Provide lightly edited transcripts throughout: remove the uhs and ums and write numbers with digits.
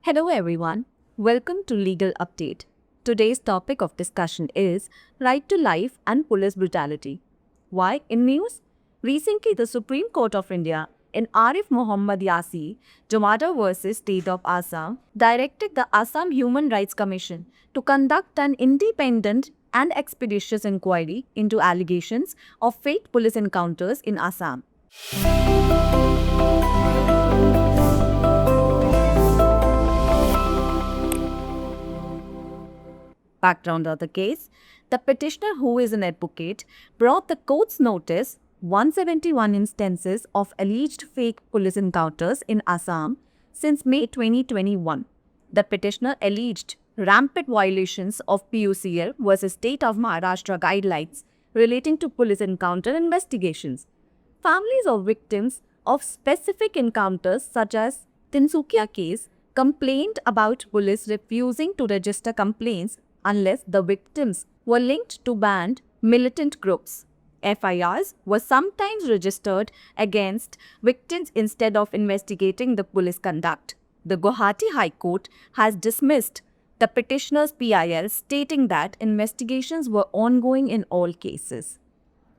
Hello everyone, welcome to Legal Update. Today's topic of discussion is right to life and police brutality. Why in news? Recently, the Supreme Court of India in Arif Muhammad Yassi, Jamada versus State of Assam, directed the Assam Human Rights Commission to conduct an independent and expeditious inquiry into allegations of fake police encounters in Assam. Background of the case: the petitioner, who is an advocate, brought the court's notice 171 instances of alleged fake police encounters in Assam since May 2021. The petitioner alleged rampant violations of PUCL versus State of Maharashtra guidelines relating to police encounter investigations. Families of victims of specific encounters, such as Tinsukia case, complained about police refusing to register complaints unless the victims were linked to banned militant groups. FIRs were sometimes registered against victims instead of investigating the police conduct. The Guwahati High Court has dismissed the petitioner's PIL, stating that investigations were ongoing in all cases.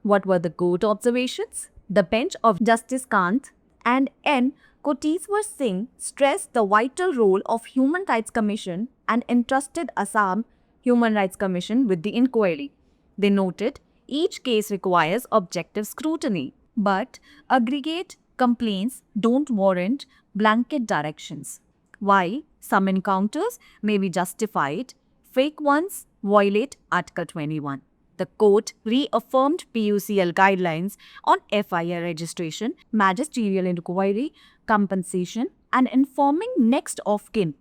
What were the court observations? The bench of Justice Kant and N. Koteswar Singh stressed the vital role of Human Rights Commission and entrusted Assam Human Rights Commission with the inquiry. They noted each case requires objective scrutiny, but aggregate complaints don't warrant blanket directions. While some encounters may be justified, fake ones violate Article 21. The court reaffirmed PUCL guidelines on FIR registration, magisterial inquiry, compensation, and informing next of kin.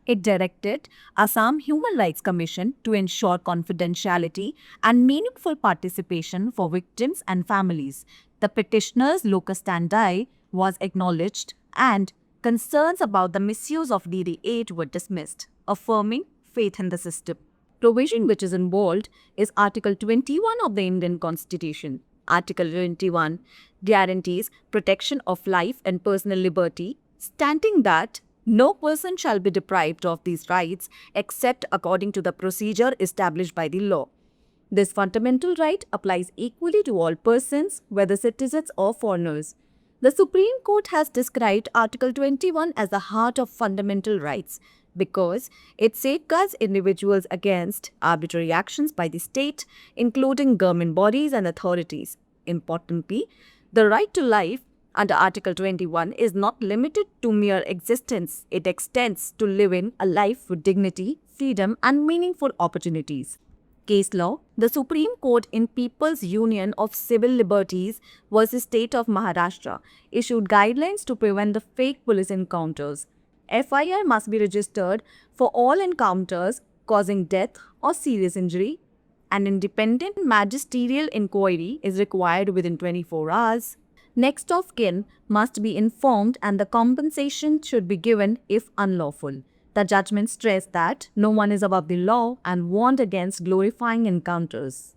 It directed Assam Human Rights Commission to ensure confidentiality and meaningful participation for victims and families. The petitioner's locus standi was acknowledged and concerns about the misuse of DD8 were dismissed, affirming faith in the system. Provision which is involved is Article 21 of the Indian Constitution. Article 21 guarantees protection of life and personal liberty, stating that no person shall be deprived of these rights except according to the procedure established by the law. This fundamental right applies equally to all persons, whether citizens or foreigners. The Supreme Court has described Article 21 as the heart of fundamental rights because it safeguards individuals against arbitrary actions by the state, including government bodies and authorities. Importantly, the right to life under Article 21 is not limited to mere existence. It extends to living a life with dignity, freedom, and meaningful opportunities. Case law: the Supreme Court in People's Union of Civil Liberties versus State of Maharashtra issued guidelines to prevent the fake police encounters. FIR must be registered for all encounters causing death or serious injury. An independent magisterial inquiry is required within 24 hours. Next of kin must be informed and the compensation should be given if unlawful. The judgment stressed that no one is above the law and warned against glorifying encounters.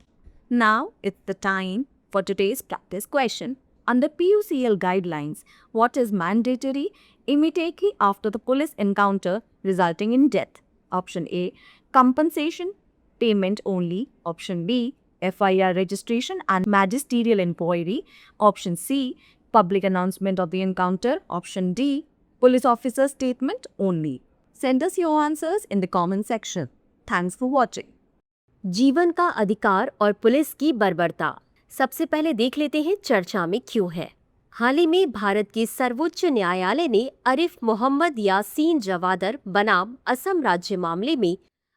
Now it's the time for today's practice question. Under PUCL guidelines, what is mandatory immediately after the police encounter resulting in death? Option A, compensation payment only. Option B, FIR registration and magisterial inquiry. Option C, public announcement of the encounter. Option D, police officer statement only. Send us your answers in the comment section. Thanks for watching. जीवन का अधिकार और police की बर्बरता। सबसे पहले देख लेते हैं चर्चा में क्यों है। हाल ही में भारत के सर्वोच्च न्यायालय ने आरिफ मोहम्मद यासीन जवादर बनाम असम राज्य मामले में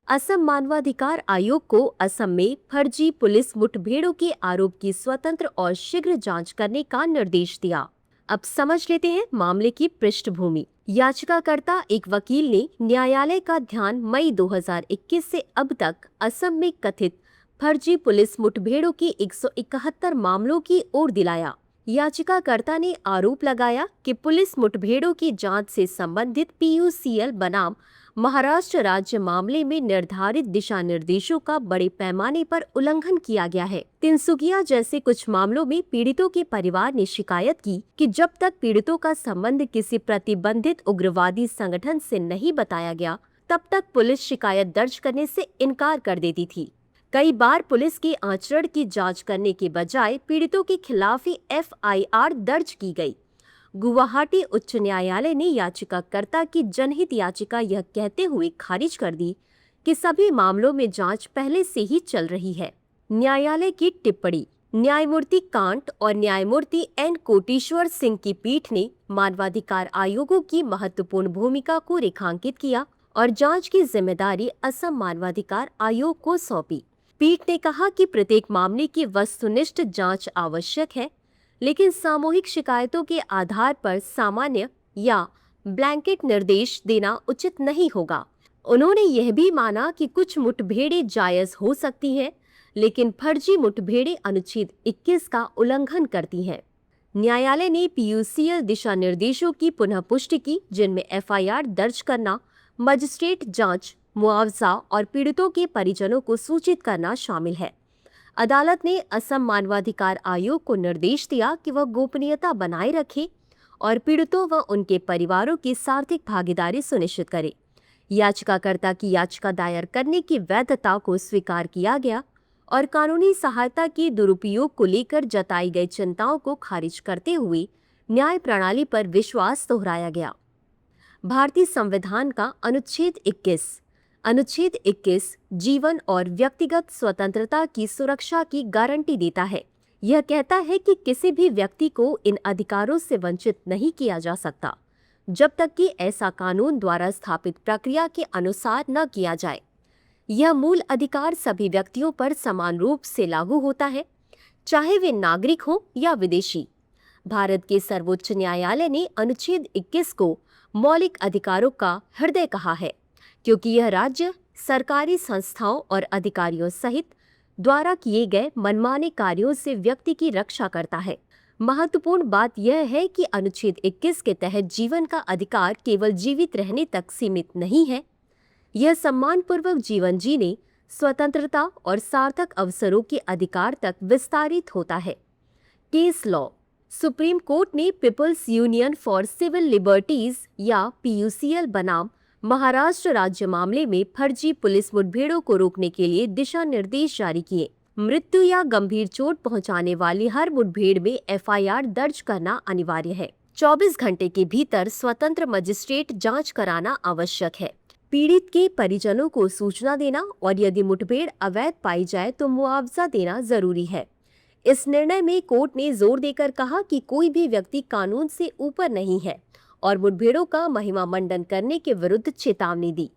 असम मानवाधिकार आयोग को असम में फर्जी पुलिस मुठभेड़ों के आरोप की स्वतंत्र और शीघ्र जांच करने का निर्देश दिया। अब समझ लेते हैं मामले की पृष्ठभूमि। याचिकाकर्ता एक वकील ने न्यायालय का ध्यान मई 2021 से अब तक असम में कथित फर्जी पुलिस मुठभेड़ों के 171 मामलों की ओर दिलाया। याचिकाकर्ता ने आरोप लगाया कि पुलिस मुठभेड़ों की जांच से संबंधित PUCL बनाम महाराष्ट्र राज्य मामले में निर्धारित दिशा निर्देशों का बड़े पैमाने पर उल्लंघन किया गया है। तिनसुकिया जैसे कुछ मामलों में पीड़ितों के परिवार ने शिकायत की कि जब तक पीड़ितों का संबंध किसी प्रतिबंधित उग्रवादी संगठन से नहीं बताया गया, तब तक पुलिस शिकायत दर्ज करने से इनकार कर देती थी। कई बार पुलिस के आचरण की जांच करने के बजाय पीड़ितों के खिलाफ ही FIR दर्ज की गई। गुवाहाटी उच्च न्यायालय ने याचिकाकर्ता की जनहित याचिका यह कहते हुए खारिज कर दी कि सभी मामलों में जांच पहले से ही चल रही है। न्यायालय की टिप्पणी। न्यायमूर्ति कांट और न्यायमूर्ति N कोटेश्वर सिंह की पीठ ने मानवाधिकार आयोगों की महत्वपूर्ण भूमिका को रेखांकित किया और जांच की जिम्मेदारी असम मानवाधिकार आयोग को सौंपी। पीठ ने कहा कि प्रत्येक मामले की वस्तुनिष्ठ जांच आवश्यक है, लेकिन सामूहिक शिकायतों के आधार पर सामान्य या ब्लैंकेट निर्देश देना उचित नहीं होगा। उन्होंने यह भी माना कि कुछ मुठभेड़ें जायज हो सकती हैं, लेकिन फर्जी मुठभेड़ें अनुच्छेद 21 का उल्लंघन करती हैं। न्यायालय ने PUCL दिशा निर्देशों की पुनः पुष्टि की, जिनमें FIR दर्ज करना, मजिस्ट्रेट जांच, मुआवजा और पीड़ितों के परिजनों को सूचित करना शामिल है। अदालत ने असम मानवाधिकार आयोग को निर्देश दिया कि वह गोपनीयता बनाए रखे और पीड़ितों व उनके परिवारों की सार्थक भागीदारी सुनिश्चित करे। याचिकाकर्ता की याचिका दायर करने की वैधता को स्वीकार किया गया और कानूनी सहायता के दुरुपयोग को लेकर जताई गई चिंताओं को खारिज करते हुए न्याय प्रणाली पर विश्वास दोहराया गया। भारतीय संविधान का अनुच्छेद 21 जीवन और व्यक्तिगत स्वतंत्रता की सुरक्षा की गारंटी देता है। यह कहता है कि किसी भी व्यक्ति को इन अधिकारों से वंचित नहीं किया जा सकता जब तक कि ऐसा कानून द्वारा स्थापित प्रक्रिया के अनुसार न किया जाए। यह मूल अधिकार सभी व्यक्तियों पर समान रूप से लागू होता है, चाहे वे नागरिक हों या विदेशी। भारत के सर्वोच्च न्यायालय ने अनुच्छेद 21 को मौलिक अधिकारों का हृदय कहा है, क्योंकि यह राज्य, सरकारी संस्थाओं और अधिकारियों सहित द्वारा किए गए मनमाने कार्यों से व्यक्ति की रक्षा करता है। महत्वपूर्ण बात यह है कि अनुच्छेद 21 के तहत जीवन का अधिकार केवल जीवित रहने तक सीमित नहीं है। यह सम्मानपूर्वक जीवन जीने, स्वतंत्रता और सार्थक अवसरों के अधिकार तक विस्तारित होता है। Case law. सुप्रीम कोर्ट ने People's Union for Civil Liberties या PUCL बनाम महाराष्ट्र राज्य मामले में फर्जी पुलिस मुठभेड़ों को रोकने के लिए दिशा निर्देश जारी किए। मृत्यु या गंभीर चोट पहुंचाने वाली हर मुठभेड़ में FIR दर्ज करना अनिवार्य है। 24 घंटे के भीतर स्वतंत्र मजिस्ट्रेट जांच कराना आवश्यक है। पीड़ित के परिजनों को सूचना देना और यदि मुठभेड़ अवैध पाई जाए तो मुआवजा देना जरूरी है। इस निर्णय में कोर्ट ने जोर देकर कहा कि कोई भी व्यक्ति कानून से ऊपर नहीं है और मुठभेड़ों का महिमा मंडन करने के विरुद्ध चेतावनी दी।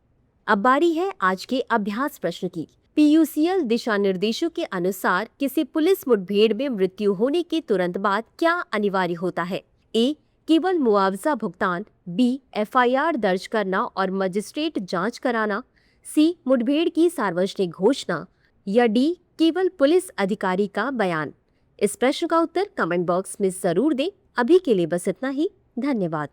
अब बारी है आज के अभ्यास प्रश्न की। PUCL दिशा निर्देशों के अनुसार किसी पुलिस मुठभेड़ में मृत्यु होने के तुरंत बाद क्या अनिवार्य होता है? A. केवल मुआवजा भुगतान, B. FIR दर्ज करना और मजिस्ट्रेट जांच कराना, C. मुठभेड़ की सार्वजनिक घोषणा या D. केवल पुलिस अधिकारी का बयान। इस प्रश्न का उत्तर कमेंट बॉक्स में जरूर दें। अभी के लिए बस इतना ही। धन्यवाद।